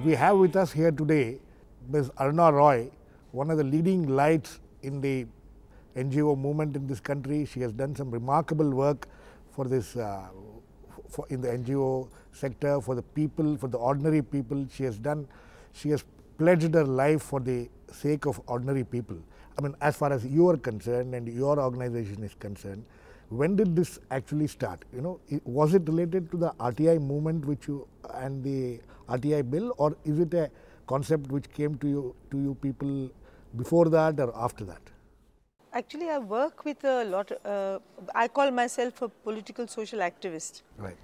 We have with us here today Ms. Aruna Roy, one of the leading lights in the NGO movement in this country. She has done some remarkable work for this, in the NGO sector, for the people, for the ordinary people. She has pledged her life for the sake of ordinary people. I mean, as far as you are concerned and your organization is concerned, when did this actually start? You know, was it related to the RTI movement and the RTI bill, or is it a concept which came to you people before that or after that? Actually, I work with a lot, I call myself a political social activist. Right.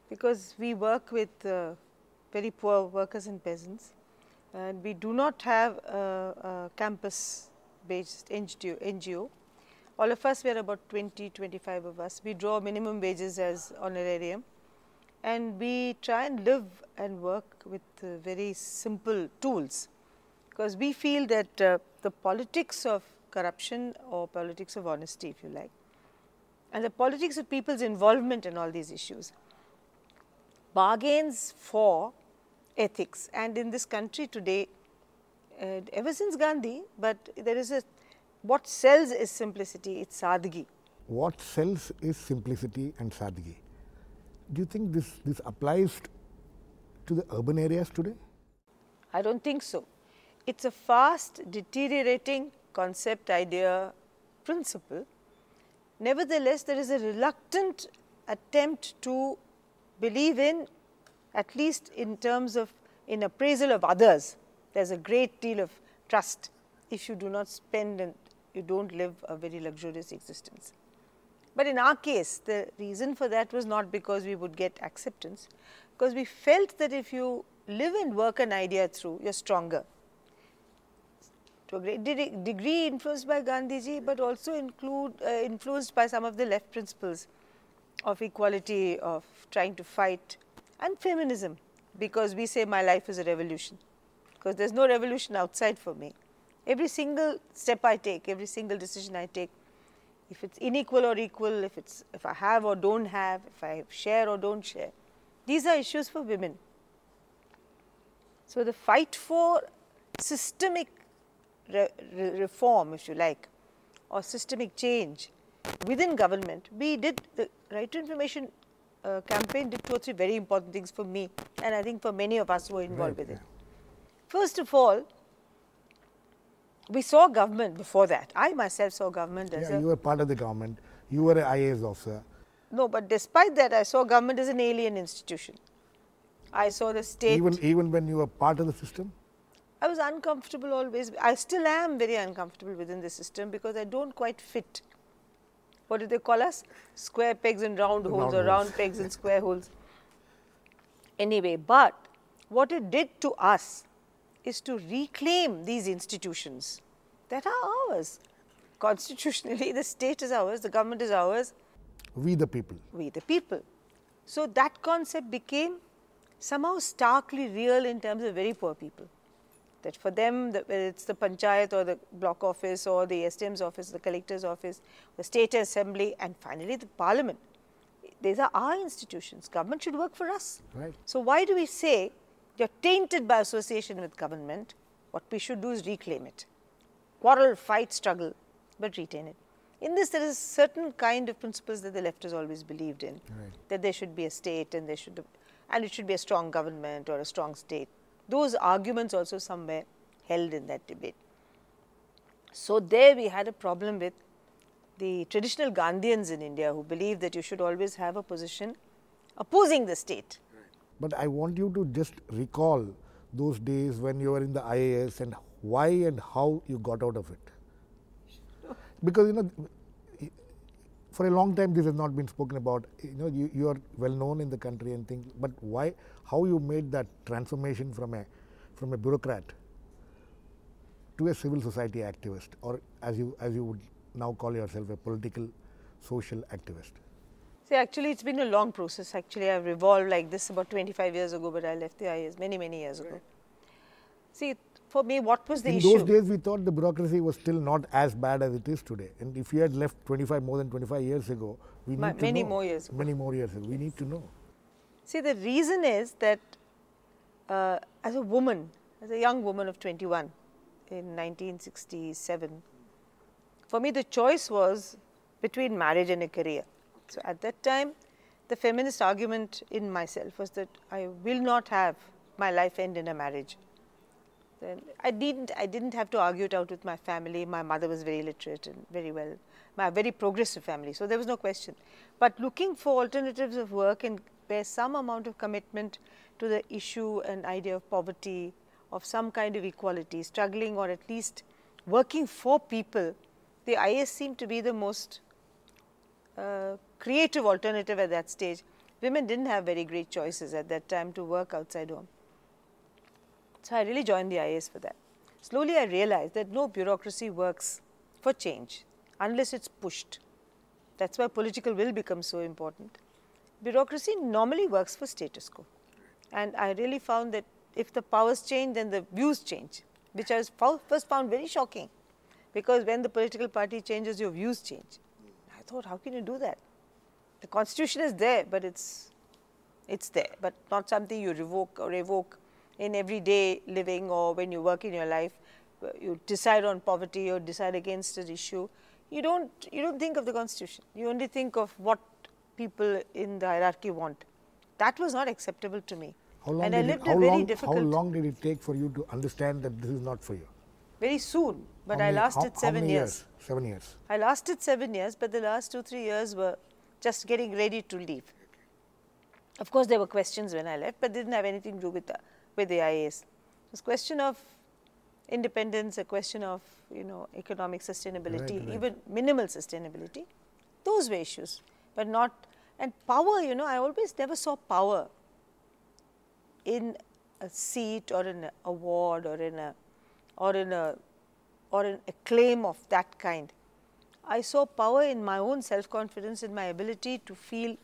Because we work with very poor workers and peasants, and we do not have a campus-based NGO. All of us, we are about 20-25 of us. We draw minimum wages as honorarium, and we try and live and work with very simple tools, because we feel that the politics of corruption or politics of honesty, if you like, and the politics of people's involvement in all these issues bargains for ethics. And in this country today, ever since Gandhi, but there is what sells is simplicity, it's sadhgi. What sells is simplicity and sadhgi. Do you think this applies to the urban areas today? I don't think so. It's a fast deteriorating concept, idea, principle. Nevertheless, there is a reluctant attempt to believe in, at least in terms of in appraisal of others. There's a great deal of trust if you do not spend and you don't live a very luxurious existence. But in our case, the reason for that was not because we would get acceptance, because we felt that if you live and work an idea through, you're stronger. To a great degree influenced by Gandhiji, but also influenced by some of the left principles of equality, of trying to fight, and feminism, because we say my life is a revolution, because there's no revolution outside for me. Every single step I take, every single decision I take, if it's unequal or equal, if I have or don't have, if I share or don't share, these are issues for women. So the fight for systemic reform, if you like, or systemic change within government, we did the Right to Information campaign did 2 or 3 very important things for me, and I think for many of us who were involved with it. First of all, we saw government before that. I myself saw government as you were part of the government. You were an IAS officer. No, but despite that, I saw government as an alien institution. I saw the state. Even when you were part of the system? I was uncomfortable always. I still am very uncomfortable within the system, because I don't quite fit. What do they call us? Square pegs and round holes, or round pegs and square holes. Anyway, but what it did to us is to reclaim these institutions that are ours. Constitutionally, the state is ours, the government is ours. We the people. We the people. So that concept became somehow starkly real in terms of very poor people. That for them, whether it's the panchayat or the block office or the SDM's office, the collector's office, the state assembly, and finally the parliament, these are our institutions. Government should work for us. Right. So why do we say you're tainted by association with government? What we should do is reclaim it. Quarrel, fight, struggle, but retain it. In this, there is a certain kind of principles that the left has always believed in. Right. That there should be a state, and it should be a strong government or a strong state. Those arguments also somewhere held in that debate. So there we had a problem with the traditional Gandhians in India, who believe that you should always have a position opposing the state. But I want you to just recall those days when you were in the IAS and why and how you got out of it. Because, you know, for a long time this has not been spoken about. You know, you are well known in the country and things, but why, how you made that transformation from a bureaucrat to a civil society activist, or as you would now call yourself, a political social activist? See, actually it's been a long process. Actually, I've evolved like this about 25 years ago, but I left the IAS many years ago. See, for me, what was the issue? In those days, we thought the bureaucracy was still not as bad as it is today. And if you had left more than 25 years ago, we need to know. Many more years ago. Many more years ago. We need to know. See, the reason is that as a woman, as a young woman of 21 in 1967, for me the choice was between marriage and a career. So at that time, the feminist argument in myself was that I will not have my life end in a marriage. Then I didn't have to argue it out with my family. My mother was very literate and very well, my very progressive family, so there was no question. But looking for alternatives of work and bear some amount of commitment to the issue and idea of poverty, of some kind of equality, struggling or at least working for people, the IAS seemed to be the most creative alternative at that stage. Women didn't have very great choices at that time to work outside home. So I really joined the IAS for that. Slowly I realized that no bureaucracy works for change unless it's pushed. That's why political will becomes so important. Bureaucracy normally works for status quo. And I really found that if the powers change, then the views change, which I first found very shocking, because when the political party changes, your views change. I thought, how can you do that? The constitution is there, but it's there, but not something you revoke or evoke in everyday living, or when you work in your life, you decide on poverty or decide against an issue. You don't think of the constitution. You only think of what people in the hierarchy want. That was not acceptable to me. How long did it take for you to understand that this is not for you? Very soon, but I lasted 7 years. 7 years. I lasted 7 years, but the last 2-3 years were just getting ready to leave. Of course, there were questions when I left, but they didn't have anything to do with the IAS. It was a question of independence, a question of economic sustainability, right. even minimal sustainability. Those were issues, but not, and power, I always never saw power in a seat or in an award or in an acclaim of that kind. I saw power in my own self-confidence, in my ability to feel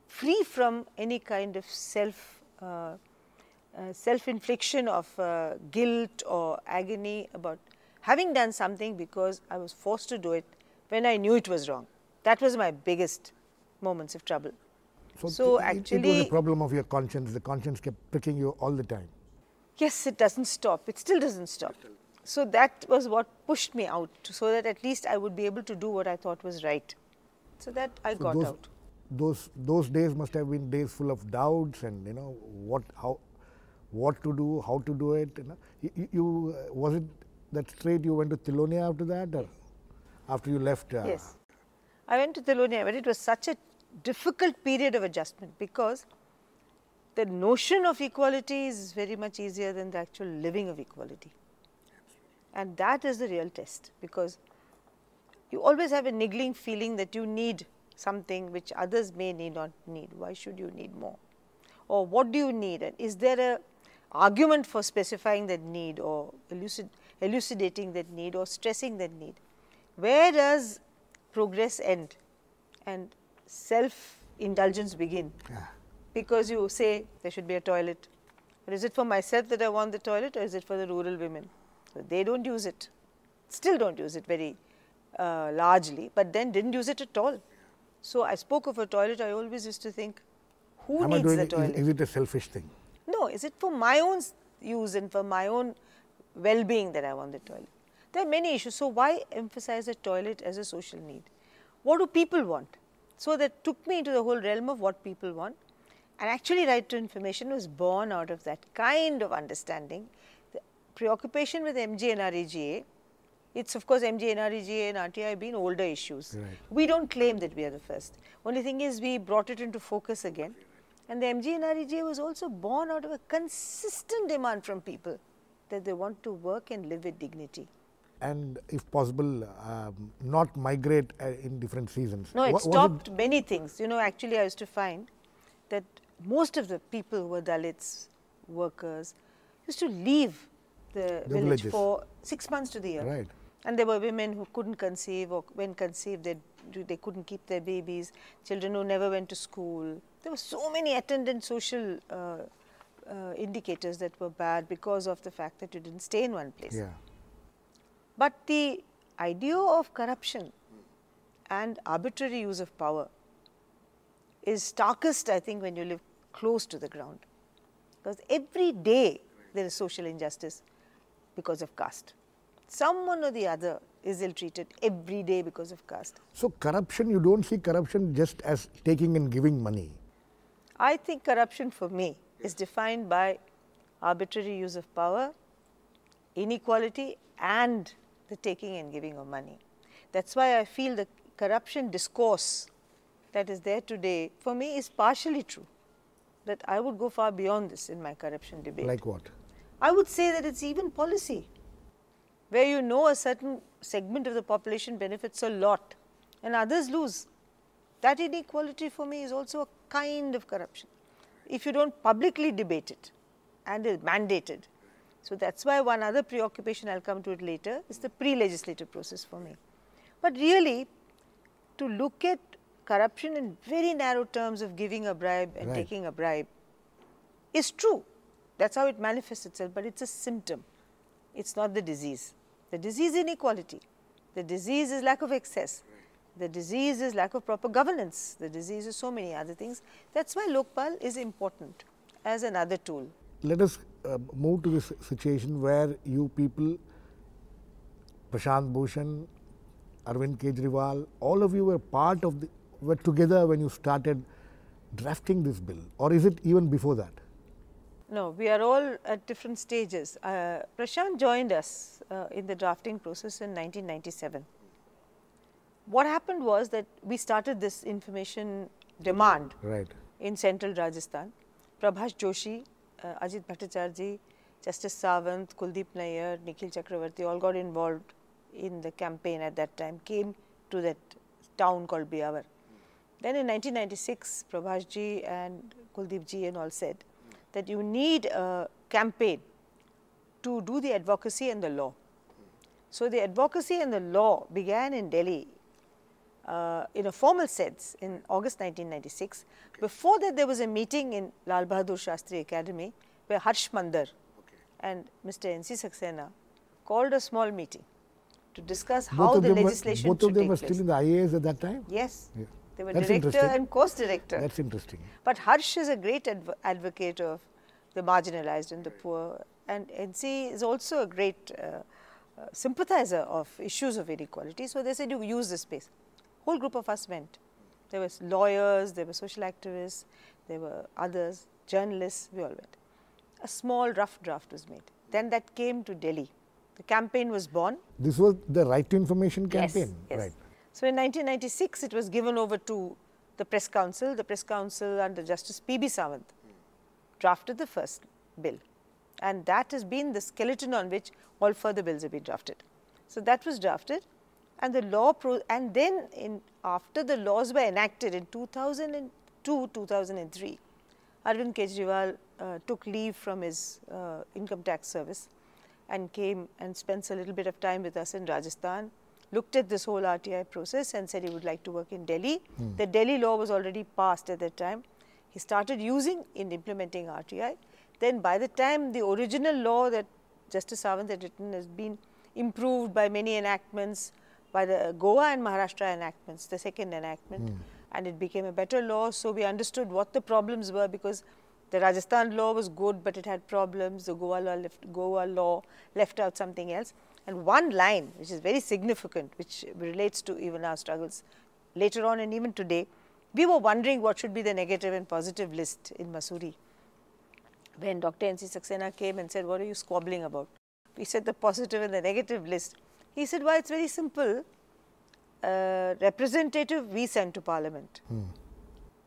free from any kind of self-infliction of guilt or agony about having done something because I was forced to do it when I knew it was wrong. That was my biggest moments of trouble. So actually, it was a problem of your conscience. The conscience kept pricking you all the time. Yes, it doesn't stop. It still doesn't stop. So that was what pushed me out, so that at least I would be able to do what I thought was right. So that I got out. Those days must have been days full of doubts and what to do, how to do it. Was it that straight you went to Thilonia after that, or after you left? Yes, I went to Thilonia, but it was such a difficult period of adjustment, because the notion of equality is very much easier than the actual living of equality. And that is the real test, because you always have a niggling feeling that you need something which others may not need. Why should you need more? Or what do you need? And is there an argument for specifying that need, or elucidating that need, or stressing that need? Where does progress end and self-indulgence begin? Yeah. Because you say there should be a toilet. But is it for myself that I want the toilet, or is it for the rural women? So they don't use it, still don't use it very largely, but then didn't use it at all. So I spoke of a toilet, I always used to think, who needs the toilet? Is it a selfish thing? No, is it for my own use and for my own well-being that I want the toilet? There are many issues. So why emphasize the toilet as a social need? What do people want? So that took me into the whole realm of what people want. And actually, Right to Information was born out of that kind of understanding. The preoccupation with MG and REGA, it's of course MG, NREGA and RTI have been older issues. Right. We don't claim that we are the first. Only thing is we brought it into focus again. And the MG and REGA was also born out of a consistent demand from people that they want to work and live with dignity. And if possible, not migrate in different seasons. No, it stopped many things. Actually I used to find that most of the people who were Dalits, workers, used to leave the village villages for 6 months to the year. Right. And there were women who couldn't conceive, or when conceived they couldn't keep their babies, children who never went to school. There were so many attendant social indicators that were bad because of the fact that you didn't stay in one place. Yeah. But the idea of corruption and arbitrary use of power is starkest, I think, when you live close to the ground. Because every day there is social injustice because of caste. Someone or the other is ill-treated every day because of caste. So corruption, you don't see corruption just as taking and giving money. I think corruption for me is defined by arbitrary use of power, inequality and the taking and giving of money. That's why I feel the corruption discourse that is there today for me is partially true. That I would go far beyond this in my corruption debate. Like what? I would say that it's even policy, where you know a certain segment of the population benefits a lot and others lose. That inequality for me is also a kind of corruption, if you don't publicly debate it and is mandated. So that's why one other preoccupation, I'll come to it later, is the pre-legislative process for me. But really, to look at corruption in very narrow terms of giving a bribe and taking a bribe is true. That's how it manifests itself, but it's a symptom. It's not the disease. The disease is inequality. The disease is lack of access. The disease is lack of proper governance. The disease is so many other things. That's why Lokpal is important as another tool. Let us move to this situation where you people, Prashant Bhushan, Arvind Kejriwal, all of you were together when you started drafting this bill, or is it even before that? No, we are all at different stages. Prashant joined us in the drafting process in 1997. What happened was that we started this information demand in central Rajasthan. Prabhas Joshi, Ajit Bhattacharya, Justice Sawant, Kuldeep Nayyar, Nikhil Chakravarti all got involved in the campaign at that time, came to that town called Biawar. Then in 1996, Prabhas ji and Kuldeep ji and all said that you need a campaign to do the advocacy and the law. So the advocacy and the law began in Delhi in a formal sense in August 1996. Before that, there was a meeting in Lal Bahadur Shastri Academy where Harsh Mandar and Mr. N.C. Saxena called a small meeting to discuss how the legislation should take place. Both of them were still in the IAS at that time? Yes. Yeah. They were director and course director. That's interesting. But Harsh is a great advocate of the marginalized and the poor, and NC is also a great sympathizer of issues of inequality. So they said, you use this space. Whole group of us went. There were lawyers, there were social activists, there were others, journalists, we all went. A small rough draft was made. Then that came to Delhi. The campaign was born. This was the Right to Information campaign? Yes. Right. So in 1996, it was given over to the Press Council. The Press Council under Justice P.B. Sawant drafted the first bill. And that has been the skeleton on which all further bills have been drafted. So that was drafted. And the law, and then after the laws were enacted in 2002, 2003, Arvind Kejriwal took leave from his income tax service and came and spent a little bit of time with us in Rajasthan, looked at this whole RTI process and said he would like to work in Delhi. The Delhi law was already passed at that time. He started using in implementing RTI. Then by the time the original law that Justice Sawant had written has been improved by many enactments, by the Goa and Maharashtra enactments, the second enactment, and it became a better law. So we understood what the problems were, because the Rajasthan law was good, but it had problems. The Goa law left out something else. And one line, which is very significant, which relates to even our struggles later on and even today, we were wondering what should be the negative and positive list in Mussoorie. When Dr. N.C. Saxena came and said, what are you squabbling about? We said the positive and the negative list. He said, well, it's very simple. Representative we send to Parliament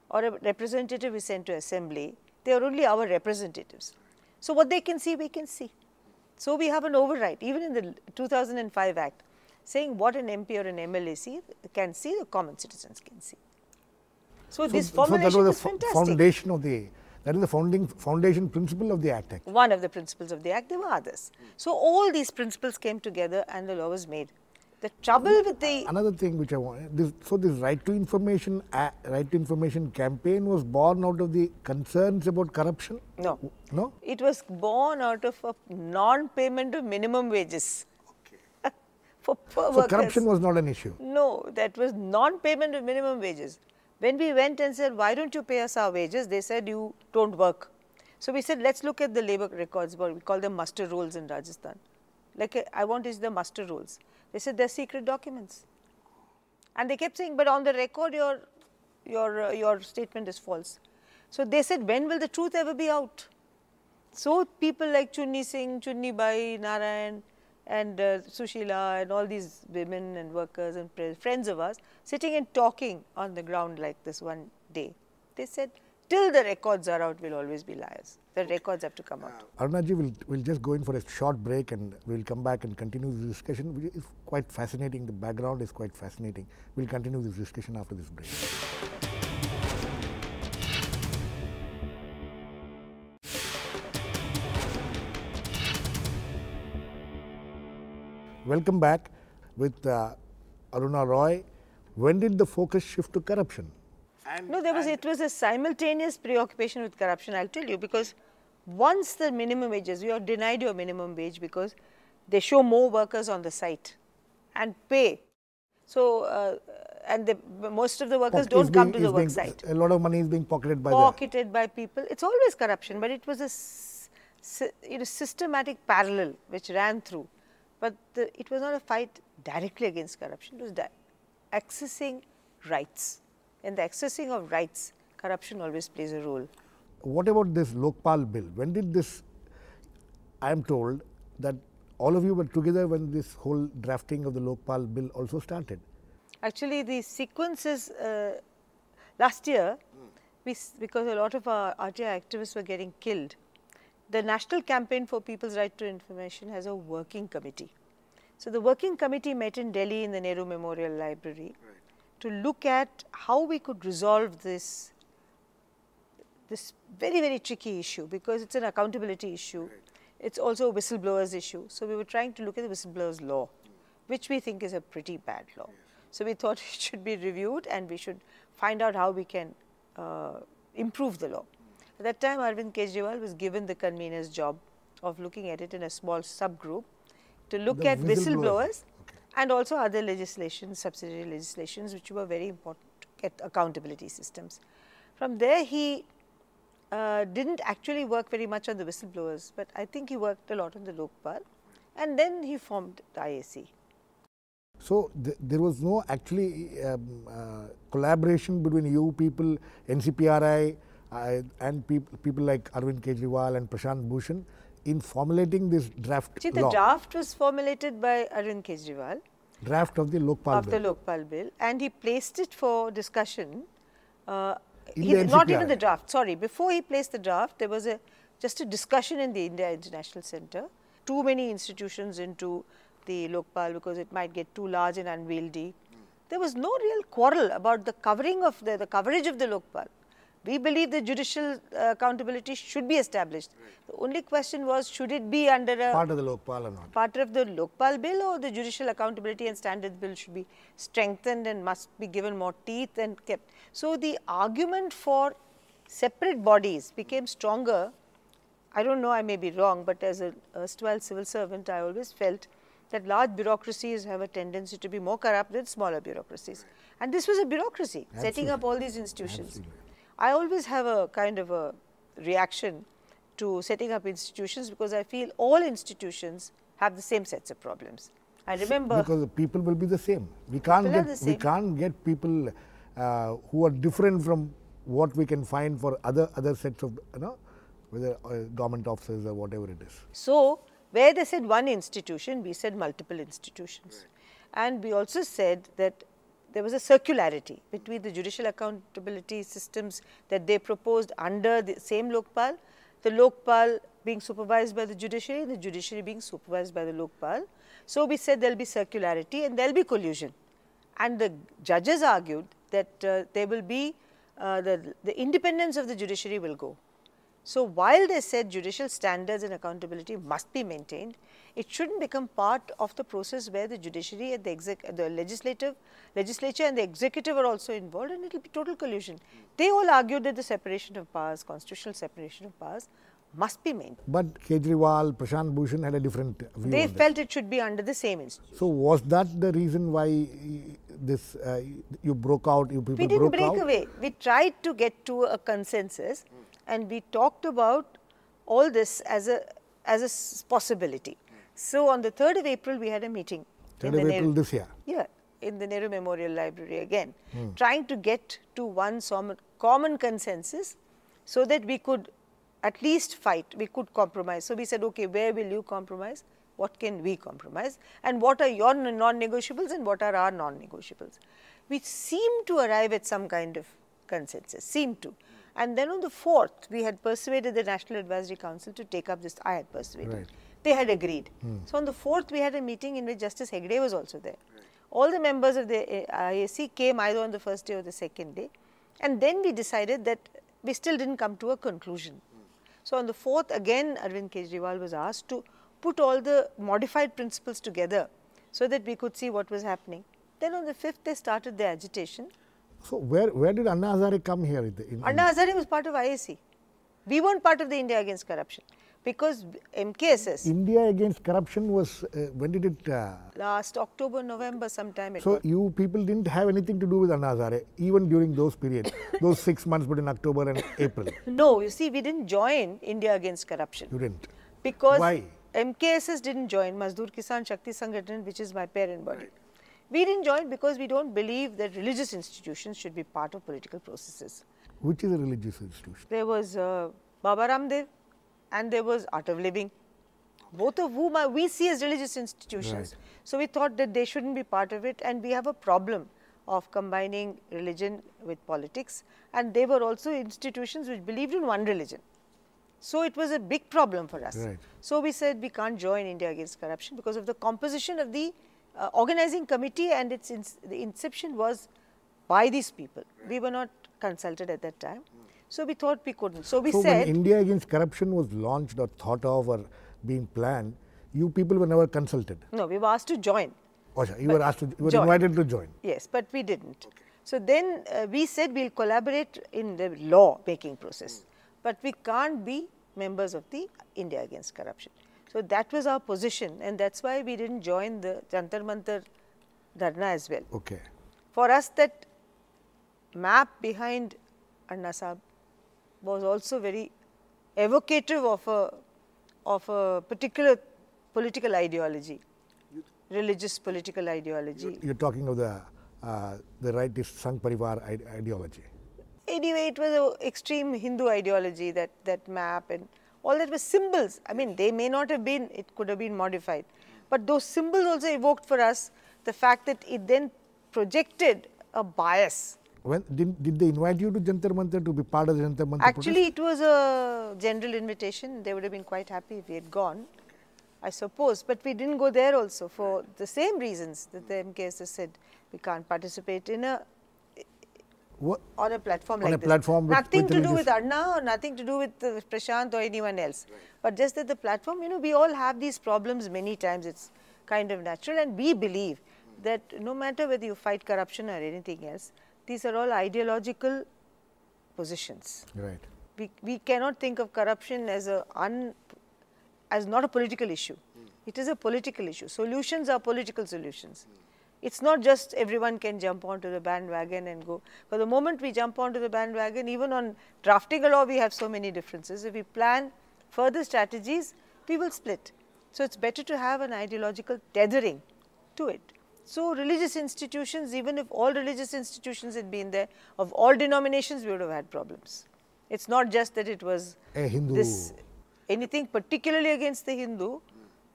or a representative we send to Assembly. They are only our representatives. So what they can see, we can see. So we have an override, even in the 2005 Act, saying what an MP or an MLA can see, the common citizens can see. So this formulation is fantastic. That is the foundation principle of the Act. One of the principles of the Act, there were others. So all these principles came together and the law was made. The trouble with the... Another thing which I want, this Right to Information campaign was born out of the concerns about corruption? No. No? It was born out of a non-payment of minimum wages. Okay. For poor workers. So corruption was not an issue? No, that was non-payment of minimum wages. When we went and said, why don't you pay us our wages? They said, you don't work. So we said, let's look at the labour records, we call them muster rolls in Rajasthan. Like I want is the muster rolls. They said they're secret documents. And they kept saying, but on the record your statement is false. So they said, when will the truth ever be out? So people like Chunni Singh, Chunni Bai, Narayan and Sushila and all these women and workers and friends of ours sitting and talking on the ground like this one day. They said, till the records are out, we'll always be liars. The records have to come out. Arunaji, we'll just go in for a short break and we'll come back and continue this discussion, which is quite fascinating. The background is quite fascinating. We'll continue this discussion after this break. Welcome back with Aruna Roy. When did the focus shift to corruption? No, it was a simultaneous preoccupation with corruption, I'll tell you, because once the minimum wages, you are denied your minimum wage because they show more workers on the site and pay. So, and most of the workers don't come to the work site. A lot of money is being pocketed by people. It's always corruption, but it was a systematic parallel which ran through. But it was not a fight directly against corruption, it was accessing rights. In the accessing of rights, corruption always plays a role. What about this Lokpal bill? When did this, I am told that all of you were together when this whole drafting of the Lokpal bill also started. Actually, the sequence is last year, because a lot of our RTI activists were getting killed, the National Campaign for People's Right to Information has a working committee. So the working committee met in Delhi in the Nehru Memorial Library to look at how we could resolve this very, very tricky issue, because it's an accountability issue. It's also a whistleblowers issue. So we were trying to look at the whistleblowers law, which we think is a pretty bad law. So we thought it should be reviewed and we should find out how we can improve the law. At that time, Arvind Kejriwal was given the convener's job of looking at it in a small subgroup to look at whistleblowers and also other legislations, subsidiary legislations, which were very important to get accountability systems. From there, he didn't actually work very much on the whistleblowers, but I think he worked a lot on the Lokpal, and then he formed the IAC. So there was no actually collaboration between you people, NCPRI, and people like Arvind Kejriwal and Prashant Bhushan in formulating this draft law. The draft was formulated by Arvind Kejriwal. Draft of the Lokpal bill. Of the Lokpal bill, and he placed it for discussion. Not even the draft, sorry. Before he placed the draft, there was just a discussion in the India International Center. Too many institutions into the Lokpal because it might get too large and unwieldy. There was no real quarrel about the covering of the coverage of the Lokpal. We believe the judicial accountability should be established. The only question was, should it be under a part of the Lokpal or not? Part of the Lokpal bill, or the judicial accountability and standards bill should be strengthened and must be given more teeth and kept. So the argument for separate bodies became stronger. I don't know, I may be wrong, but as an erstwhile civil servant, I always felt that large bureaucracies have a tendency to be more corrupt than smaller bureaucracies. And this was a bureaucracy, setting up all these institutions. Absolutely. I always have a kind of a reaction to setting up institutions, because I feel all institutions have the same sets of problems. I remember, because the people will be the same. We can't get people who are different from what we can find for other sets of, whether government officers or whatever it is. So where they said one institution, we said multiple institutions, and we also said that there was a circularity between the judicial accountability systems that they proposed under the same Lokpal, the Lokpal being supervised by the judiciary and the judiciary being supervised by the Lokpal. So we said there will be circularity and there will be collusion. And the judges argued that there will be, the independence of the judiciary will go. So while they said judicial standards and accountability must be maintained, it shouldn't become part of the process where the judiciary and the legislature and the executive are also involved, and it will be total collusion. They all argued that the separation of powers, constitutional separation of powers, must be maintained. But Kejriwal, Prashant Bhushan had a different view. They felt it should be under the same institution. So was that the reason why this you broke out? We didn't break away. We tried to get to a consensus, and we talked about all this as a possibility. So on the 3rd of April, we had a meeting. 3rd of April this year? Yeah, in the Nehru Memorial Library again, trying to get to one common consensus so that we could at least fight, we could compromise. So we said, okay, where will you compromise? What can we compromise? And what are your non-negotiables and what are our non-negotiables? We seemed to arrive at some kind of consensus, seemed to. And then on the 4th, we had persuaded the National Advisory Council to take up this, I had persuaded. Right. They had agreed. So on the 4th, we had a meeting in which Justice Hegde was also there. All the members of the IAC came either on the first day or the second day. And then we decided that we still didn't come to a conclusion. So on the 4th, again, Arvind Kejriwal was asked to put all the modified principles together so that we could see what was happening. Then on the 5th, they started the agitation. So where did Anna Hazare come here? Anna Hazare was part of IAC. We weren't part of the India Against Corruption because MKSS. India Against Corruption was, when did it? Last October, November sometime. So you people didn't have anything to do with Anna Hazare even during those periods, those 6 months between October and April? No, you see, we didn't join India Against Corruption. You didn't? Because why? MKSS didn't join Mazdoor Kisan Shakti Sangathan, which is my parent body. Right. We didn't join because we don't believe that religious institutions should be part of political processes. Which is a religious institution? There was Baba Ramdev and there was Art of Living, both of whom we see as religious institutions. Right. So we thought that they shouldn't be part of it, and we have a problem of combining religion with politics, and they were also institutions which believed in one religion. So it was a big problem for us. Right. So we said we can't join India Against Corruption because of the composition of the organizing committee, and the inception was by these people. We were not consulted at that time. So we thought we couldn't. So we said. When India Against Corruption was launched or thought of or being planned, you people were never consulted? No, we were asked to join. Oh, you were invited to join? Yes, but we didn't. Okay. So then we said we'll collaborate in the law making process, but we can't be members of the India Against Corruption. So that was our position, and that's why we didn't join the Jantar Mantar Dharna as well. Okay. For us, that map behind Anna Sahab was also very evocative of a particular political ideology, religious political ideology. You're talking of the rightist Sangh Parivar ideology. Anyway, it was an extreme Hindu ideology, that map, and all that was symbols. I mean, they may not have been, it could have been modified. But those symbols also evoked for us the fact that it then projected a bias. Did they invite you to Jantar Mantar to be part of the Jantar Mantar Actually, it was a general invitation. They would have been quite happy if we had gone, I suppose. But we didn't go there also for the same reasons that the MKSS said we can't participate in on a platform like this. Nothing to do with Aruna or nothing to do with Prashant or anyone else. Right. But just that the platform, we all have these problems many times. It's kind of natural, and we believe that no matter whether you fight corruption or anything else, these are all ideological positions. Right. We cannot think of corruption as not a political issue. It is a political issue. Solutions are political solutions. It's not just everyone can jump onto the bandwagon and go. For the moment we jump onto the bandwagon, even on drafting a law, we have so many differences. If we plan further strategies, we will split. So it's better to have an ideological tethering to it. So religious institutions, even if all religious institutions had been there, of all denominations, we would have had problems. It's not just that it was a Hindu. Anything particularly against the Hindu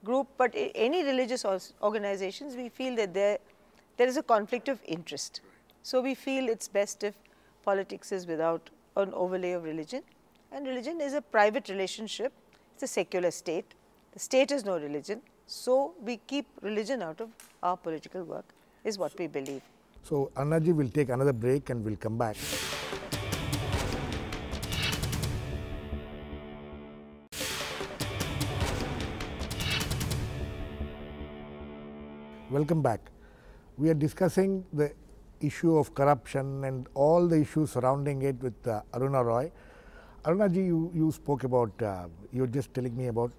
group, but any religious organizations, we feel that there is a conflict of interest. So we feel it's best if politics is without an overlay of religion, and religion is a private relationship. It's a secular state. The state is no religion. So we keep religion out of our political work, is what we believe. So Annaji will take another break and we'll come back. Welcome back. We are discussing the issue of corruption and all the issues surrounding it with Aruna Roy. Arunaji, you spoke about, you were just telling me about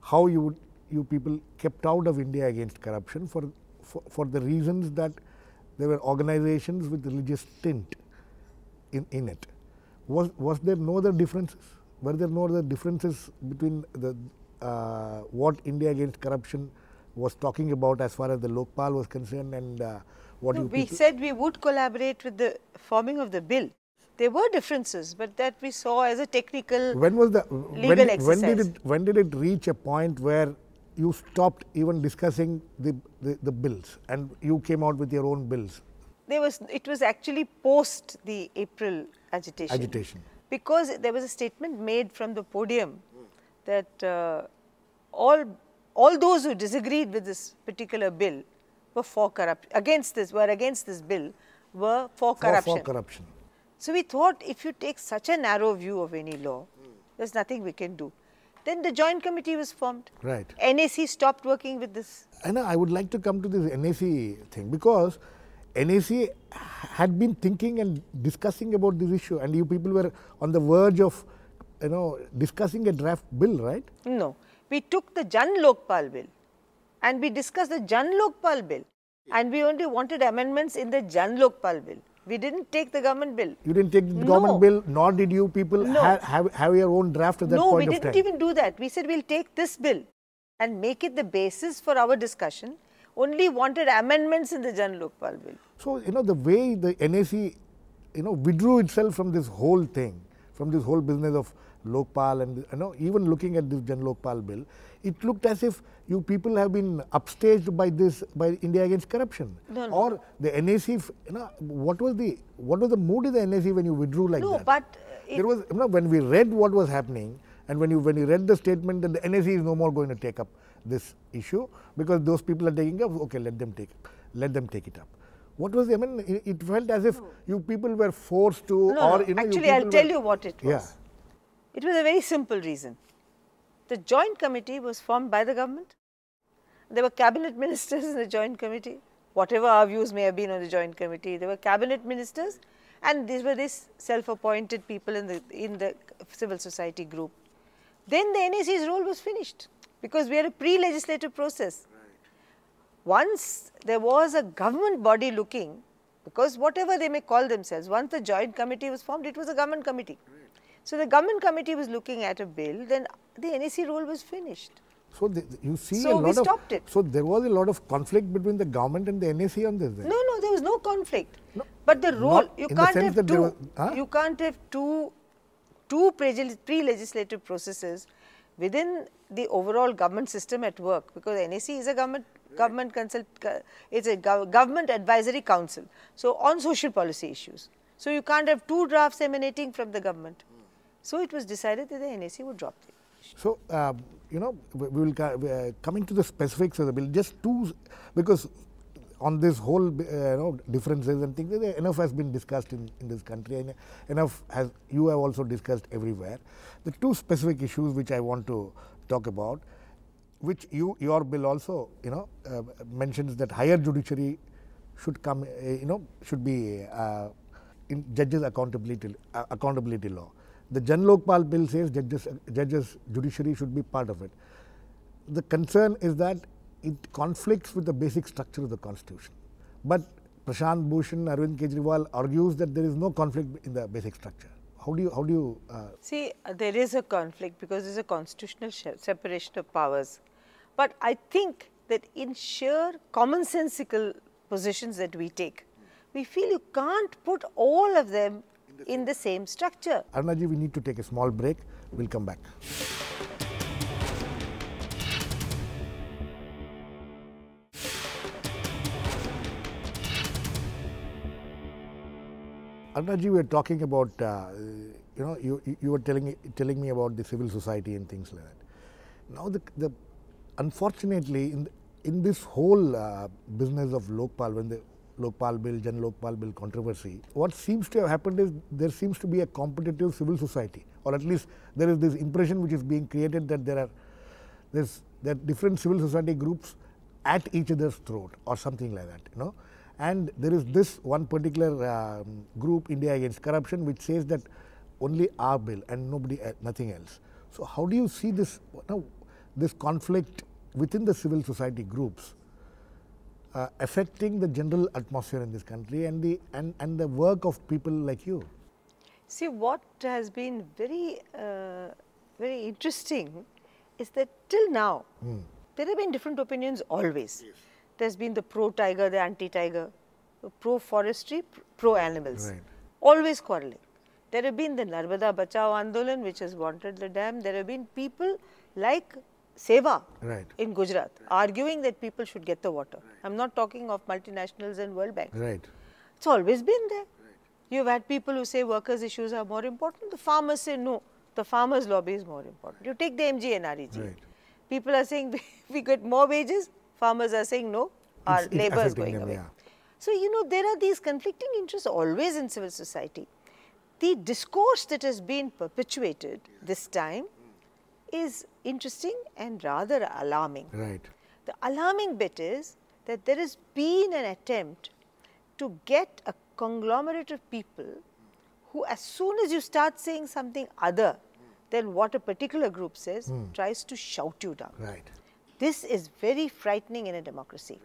how you people kept out of India Against Corruption for the reasons that there were organizations with religious tint in it. Was there no other differences? were there no other differences between the what India Against Corruption was talking about as far as the Lokpal was concerned and what No, you we people? said we would collaborate with the forming of the bill. There were differences, but that we saw as a technical When was the legal exercise. when did it reach a point where you stopped even discussing the bills and you came out with your own bills? It was actually post the April agitation. Because there was a statement made from the podium that all those who disagreed with this particular bill were against this bill were for corruption. For corruption. So we thought if you take such a narrow view of any law, there's nothing we can do. Then the joint committee was formed. Right. NAC stopped working with this. And I would like to come to this NAC thing because NAC had been thinking and discussing about this issue, and you people were on the verge of, discussing a draft bill, right? No, we took the Jan Lokpal bill, and we discussed the Jan Lokpal bill, and we only wanted amendments in the Jan Lokpal bill. We didn't take the government bill. You didn't take the government bill, nor did you people have your own draft at that point of time. No, we didn't even do that. We said we'll take this bill and make it the basis for our discussion. Only wanted amendments in the Jan Lokpal bill. So, the way the NAC, withdrew itself from this whole thing, from this whole business of Lokpal and, even looking at this Jan Lokpal bill, it looked as if you people have been upstaged by India Against Corruption. No. Or the NAC, what was the mood in the NAC when you withdrew like that? No, but there was, when we read what was happening and when you read the statement that the NAC is no more going to take up this issue because those people are taking up, okay, let them take it up. What was it felt as if you people were forced to actually I'll tell you what it was. Yeah. It was a very simple reason. The joint committee was formed by the government. There were cabinet ministers in the joint committee. Whatever our views may have been on the joint committee, there were cabinet ministers, and these were self-appointed people in the civil society group. Then the NAC's role was finished because we had a pre-legislative process. Once there was a government body looking, because whatever they may call themselves, once the joint committee was formed, it was a government committee. So the government committee was looking at a bill, then the NAC role was finished. So you see So we stopped it. So there was a lot of conflict between the government and the NAC on this. Then. No, there was no conflict. No, but the role, you can't have two pre-legislative processes within the overall government system at work, because NAC is a government advisory council. So on social policy issues. So you can't have two drafts emanating from the government. So it was decided that the NAC would drop the issue. So, we will coming to the specifics of the bill, just two, because on this whole differences and things, enough has been discussed in this country and enough you have also discussed everywhere. The two specific issues which I want to talk about, which your bill also mentions that higher judiciary should come, should be in judges accountability law. The Jan Lokpal bill says judges judiciary should be part of it. The concern is that it conflicts with the basic structure of the constitution. But Prashant Bhushan, Arvind Kejriwal argues that there is no conflict in the basic structure. How do you see, there is a conflict because there is a constitutional separation of powers. But I think that in sheer commonsensical positions that we take, we feel you can't put all of them in the same structure. Arunaji, we need to take a small break. We'll come back. Arunaji, we were talking about, you were telling me about the civil society and things like that. Now, unfortunately, in this whole business of Lokpal, when the Lokpal bill, Jan Lokpal bill controversy, what seems to have happened is there seems to be a competitive civil society, or at least there is this impression which is being created that there are different civil society groups at each other's throat or something like that, And there is this one particular group, India Against Corruption, which says that only our bill and nothing else. So how do you see this, this conflict within the civil society groups affecting the general atmosphere in this country and the work of people like you? See, what has been very interesting is that till now, there have been different opinions always. Yes. There's been the pro-tiger, the anti-tiger, pro-forestry, pro-animals, Right. always quarreling. There have been the Narmada Bachao Andolan, which has wanted the dam. There have been people like Seva Right. in Gujarat arguing that people should get the water. I'm not talking of multinationals and World Bank. Right. It's always been there. You've had people who say workers' issues are more important. The farmers say no, the farmers' lobby is more important. You take the MGNREG. Right. People are saying we get more wages. Farmers are saying no, our It's labour is affecting going them, away. yeah. So, you know, there are these conflicting interests always in civil society. The discourse that has been perpetuated this time is interesting and rather alarming. Right. The alarming bit is that there has been an attempt to get a conglomerate of people who, as soon as you start saying something other than what a particular group says, tries to shout you down. Right. This is very frightening in a democracy.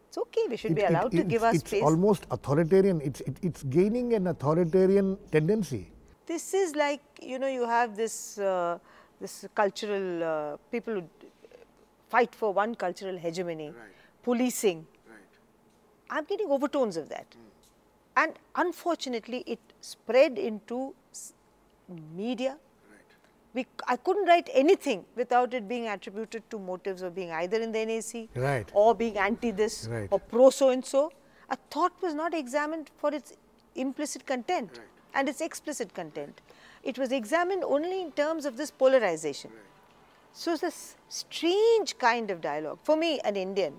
It's okay, we should be allowed to give our space. It's almost authoritarian. It's gaining an authoritarian tendency. This is like, you know, you have this this cultural people who fight for one cultural hegemony, policing. I'm getting overtones of that. And unfortunately, it spread into media. I couldn't write anything without it being attributed to motives of being either in the NAC Right. or being anti this Right. or pro so and so. A thought was not examined for its implicit content and its explicit content. It was examined only in terms of this polarization. So it's this strange kind of dialogue. For me, an Indian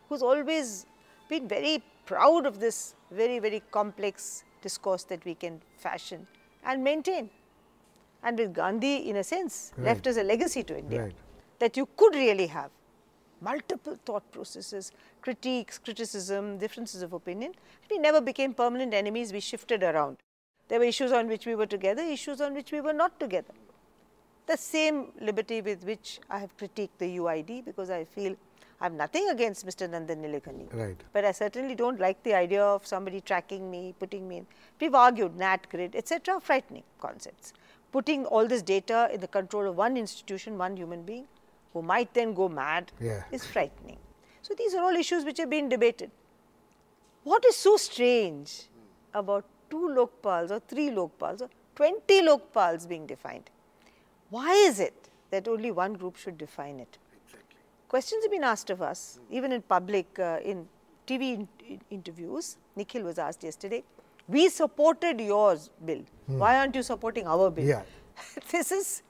who's always been very proud of this very, very complex discourse that we can fashion and maintain. And with Gandhi, in a sense, left as a legacy to India, that you could really have multiple thought processes, critiques, criticism, differences of opinion. We never became permanent enemies, we shifted around. There were issues on which we were together, issues on which we were not together. The same liberty with which I have critiqued the UID, because I feel I have nothing against Mr. Nandan Nilekani. Right. But I certainly don't like the idea of somebody tracking me, putting me in. We've argued NAT grid, etc., frightening concepts. Putting all this data in the control of one institution, one human being, who might then go mad, is frightening. So these are all issues which are being debated. What is so strange about 2 Lokpals or 3 Lokpals or 20 Lokpals being defined? Why is it that only one group should define it? Exactly. Questions have been asked of us, even in public, in TV interviews. Nikhil was asked yesterday, we supported yours bill. Why aren't you supporting our bill? Yeah. This is,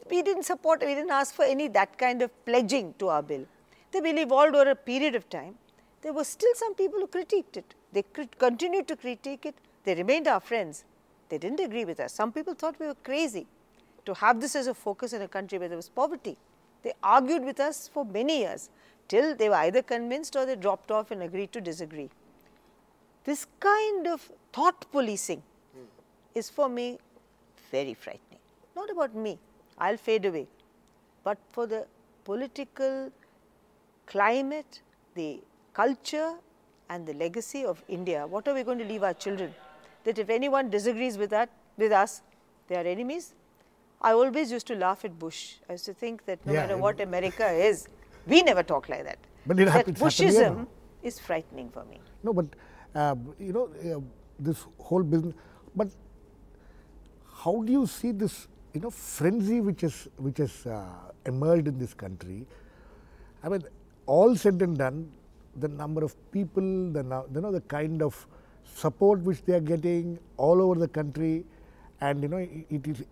we didn't support, we didn't ask for any that kind of pledging to our bill. The bill evolved over a period of time. There were still some people who critiqued it. They continued to critique it. They remained our friends. They didn't agree with us. Some people thought we were crazy to have this as a focus in a country where there was poverty. They argued with us for many years till they were either convinced or they dropped off and agreed to disagree. This kind of thought policing is for me very frightening. Not about me, I'll fade away, but for the political climate, the culture and the legacy of India. What are we going to leave our children? That if anyone disagrees with us, they are enemies? I always used to laugh at Bush. I used to think that no matter what America is, we never talk like that. But that Bushism is frightening for me. No, but you know, this whole business, but how do you see this, you know, frenzy which has emerged in this country? I mean, all said and done, the number of people, the kind of support which they are getting all over the country, and you know, it is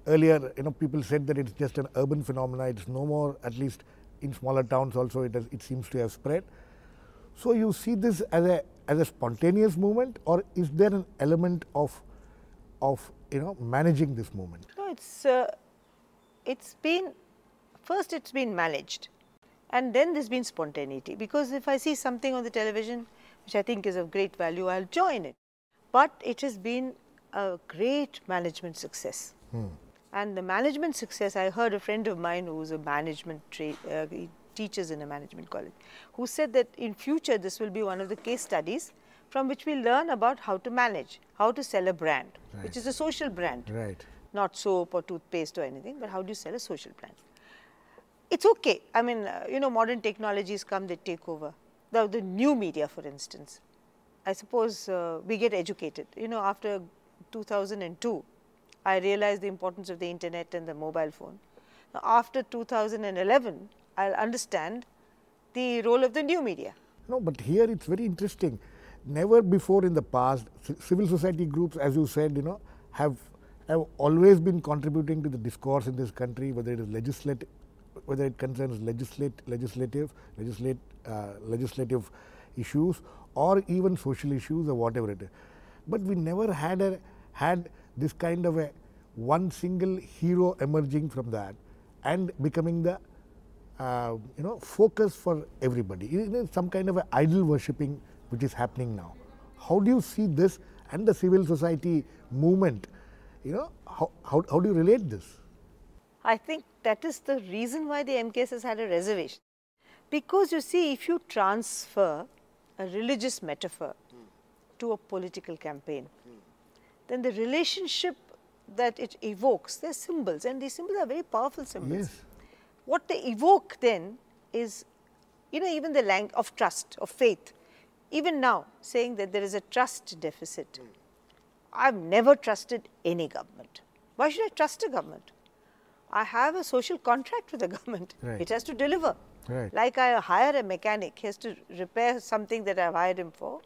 earlier, you know, people said that it's just an urban phenomenon. It's no more, at least in smaller towns also, it seems to have spread. So you see this as a spontaneous movement, or is there an element of you know, managing this movement? No, it's been managed, and then there's been spontaneity. Because if I see something on the television which I think is of great value, I'll join it. But it has been a great management success. And the management success, I heard a friend of mine who was a management he teaches in a management college, who said that in future this will be one of the case studies from which we learn about how to manage, how to sell a brand, Right. which is a social brand. Right. Not soap or toothpaste or anything, but how do you sell a social brand? It's okay. I mean, modern technologies come, they take over. The new media, for instance. I suppose we get educated. After 2002, I realized the importance of the internet and the mobile phone. Now, after 2011, I'll understand the role of the new media. No, but here it's very interesting. Never before in the past, civil society groups, as you said, have always been contributing to the discourse in this country, whether it is legislative, whether it concerns legislative issues or even social issues or whatever it is. But we never had this kind of a one single hero emerging from that and becoming the focus for everybody. It is some kind of an idol worshipping which is happening now. How do you see this and the civil society movement? How do you relate this? I think that is the reason why the MKS has had a reservation. Because you see, if you transfer a religious metaphor to a political campaign, then the relationship that it evokes, they're symbols, and these symbols are very powerful symbols. Yes. What they evoke then is, even the language of trust, of faith. Even now, saying that there is a trust deficit. I've never trusted any government. Why should I trust a government? I have a social contract with the government. Right. It has to deliver. Right. Like I hire a mechanic, he has to repair something that I've hired him for.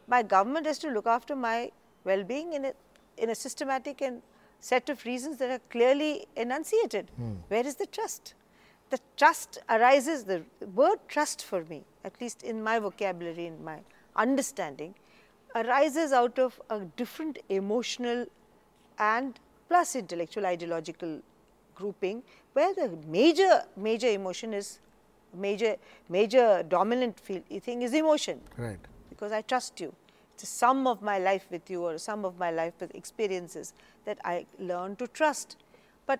My government has to look after my well-being in a systematic and set of reasons that are clearly enunciated. Where is the trust? The trust arises, the word trust for me, at least in my vocabulary, in my understanding, arises out of a different emotional and plus intellectual ideological grouping, where the major emotion is, major dominant thing is emotion. Right. Because I trust you. It's a sum of my life with you, or a sum of my life with experiences that I learn to trust. But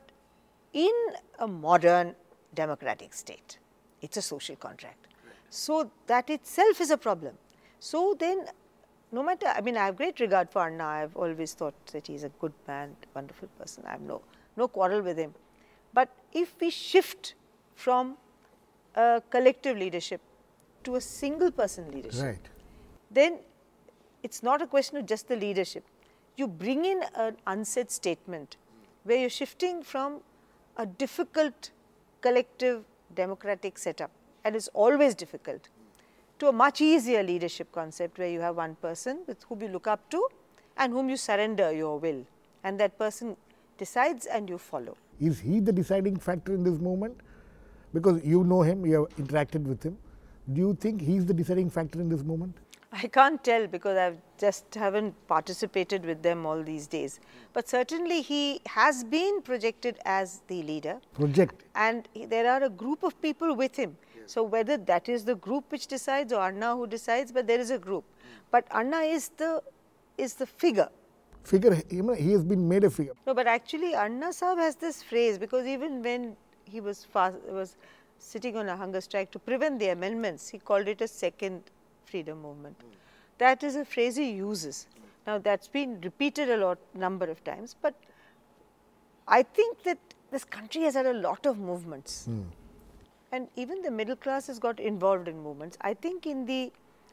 in a modern democratic state, it's a social contract. So that itself is a problem. So then, no matter, I have great regard for Anna. I've always thought that he's a good man, wonderful person. I have no quarrel with him. But if we shift from a collective leadership to a single person leadership, Right. then it's not a question of just the leadership. You bring in an unsaid statement where you're shifting from a difficult collective democratic setup, and it's always difficult, to a much easier leadership concept where you have one person with whom you look up to and whom you surrender your will, and that person decides and you follow. Is he the deciding factor in this movement? Because you know him, you have interacted with him. Do you think he's the deciding factor in this movement? I can't tell because I haven't participated with them all these days. But certainly he has been projected as the leader. And there are a group of people with him. So whether that is the group which decides or Anna who decides, but there is a group. But Anna is the figure. He has been made a figure. No, but actually Anna Sahab has this phrase, because even when he was sitting on a hunger strike to prevent the amendments, he called it a second freedom movement. That is a phrase he uses. Now that's been repeated number of times, but I think that this country has had a lot of movements. And even the middle class has got involved in movements. I think in the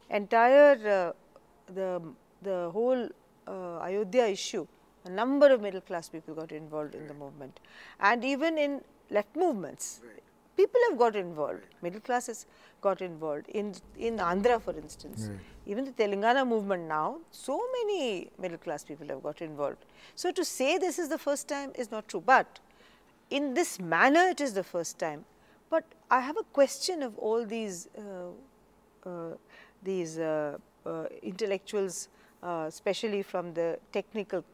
entire, the whole Ayodhya issue, a number of middle class people got involved in the movement. And even in left movements, people have got involved, middle classes got involved. In Andhra, for instance, even the Telangana movement now, so many middle class people have got involved. So to say this is the first time is not true, but in this manner it is the first time. But I have a question of all these intellectuals, especially from the technical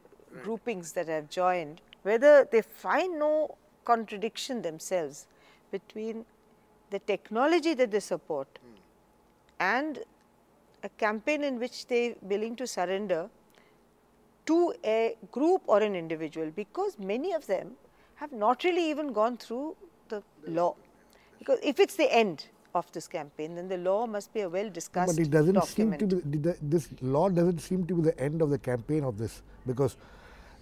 groupings that have joined, whether they find no contradiction themselves between the technology that they support and a campaign in which they are willing to surrender to a group or an individual, because many of them have not really even gone through the law. Because if it's the end, of this campaign, then the law must be a well discussed But it doesn't document. seem to be, this law doesn't seem to be the end of the campaign of this, because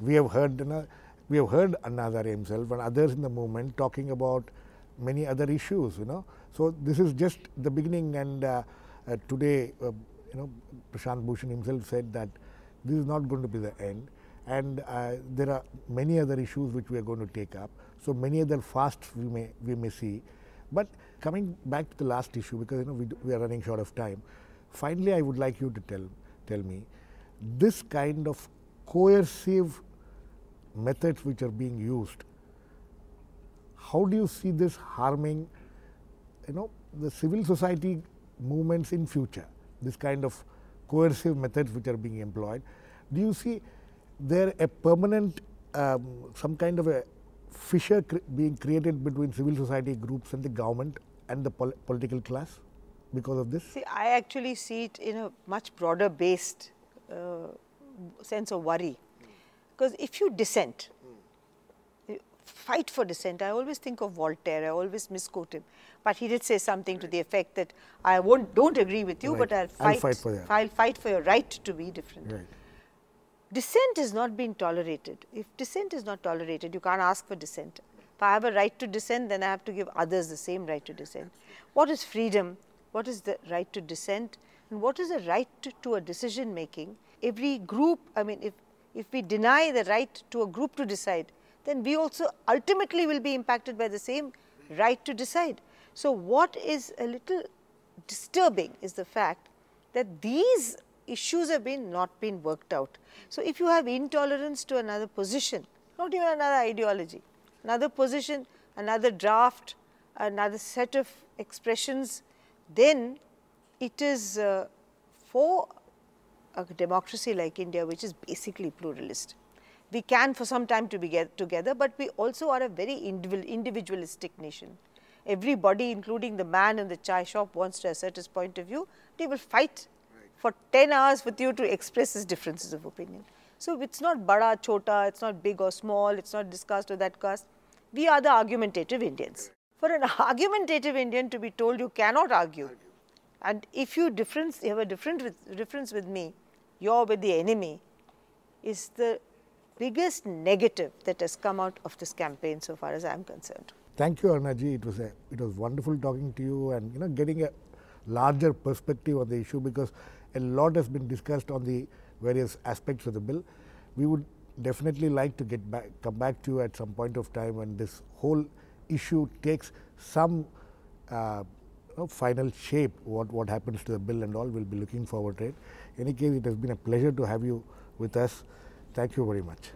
we have heard, Anna Hazare himself and others in the movement talking about many other issues, So this is just the beginning, and today, Prashant Bhushan himself said that this is not going to be the end, and there are many other issues which we are going to take up. So many other fasts we may see. But coming back to the last issue, because we are running short of time. Finally, I would like you to tell me this kind of coercive methods which are being used. How do you see this harming, the civil society movements in future? This kind of coercive methods which are being employed. Do you see there a permanent, some kind of a fissure being created between civil society groups and the government and the political class because of this? See, I actually see it in a much broader based sense of worry. Because if you dissent, fight for dissent. I always think of Voltaire, I always misquote him. But he did say something to the effect that I don't agree with you, right. but I'll fight for that. I'll fight for your right to be different. Right. Dissent is not being tolerated. If dissent is not tolerated, you can't ask for dissent. If I have a right to dissent, then I have to give others the same right to dissent. What is freedom? What is the right to dissent? And what is the right to a decision making? Every group, if we deny the right to a group to decide, then we also ultimately will be impacted by the same right to decide. So what is a little disturbing is the fact that these issues have not been worked out. So if you have intolerance to another position, not even another ideology, another position, another draft, another set of expressions, then it is for a democracy like India, which is basically pluralist. We can for some time to be together, but we also are a very individualistic nation. Everybody, including the man in the chai shop, wants to assert his point of view. They will fight for 10 hours with you to express his differences of opinion. So it's not bada, chota, it's not big or small, it's not this caste or that caste. We are the argumentative Indians. For an argumentative Indian to be told you cannot argue, and if you have a difference with me, you're with the enemy, is the biggest negative that has come out of this campaign so far as I am concerned. Thank you, Arunaji. It was wonderful talking to you and getting a larger perspective on the issue, because a lot has been discussed on the various aspects of the bill. We would definitely like to come back to you at some point of time when this whole issue takes some final shape. What happens to the bill and all, we'll be looking forward to it. In any case, it has been a pleasure to have you with us. Thank you very much.